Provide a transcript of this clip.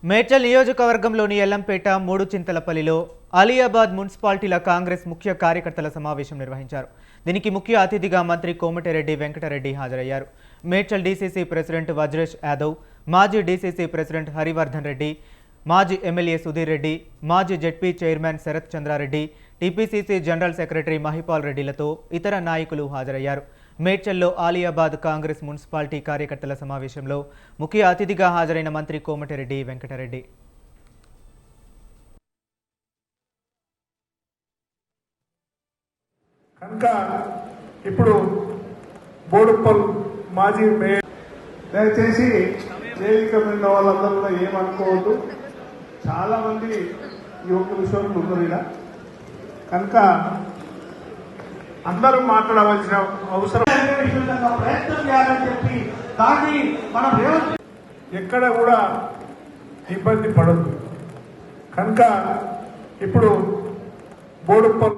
మేడ్చల్ నియోజకవర్గంలోని ఎల్లంపేట మూడు చింతలపల్లిలో అలియాబాద్ మున్సిపాలిటీల కాంగ్రెస్ ముఖ్య కార్యకర్తల సమావేశం నిర్వహించారు. దీనికి ముఖ్య అతిథిగా మంత్రి కోమటిరెడ్డి వెంకటరెడ్డి హాజరయ్యారు. మేడ్చల్ డీసీసీ ప్రెసిడెంట్ వజ్రేష్ యాదవ్, మాజీ డీసీసీ ప్రెసిడెంట్ హరివర్ధన్ రెడ్డి, మాజీ ఎమ్మెల్యే సుధీర్ రెడ్డి, మాజీ ZP chairman Sharath Chandra Reddy, TPCC general secretary Mahipal రెడ్డిలతో ఇతర నాయకులు హాజరయ్యారు. మేడ్చల్లో ఆలియాబాద్ కాంగ్రెస్ మున్సిపాలిటీ కార్యకర్తల సమావేశంలో ముఖ్య అతిథిగా హాజరైన మంత్రి కోమటిరెడ్డి వెంకటరెడ్డి కనుక ఇప్పుడు బోడుప్పల్ మాజీ మేయర్ దయచేసి వేదిక మీద వాళ్ళందరూ కూడా ఏమనుకోవద్దు. చాలా మంది యువకులు విషయంలో ఉన్నారు ఇలా, కనుక అందరూ మాట్లాడవలసిన అవసరం ప్రయత్నం చేయాలని చెప్పి దాన్ని మనం ఎక్కడ కూడా ఇబ్బంది పడద్దు. కనుక ఇప్పుడు బోడుప్పల్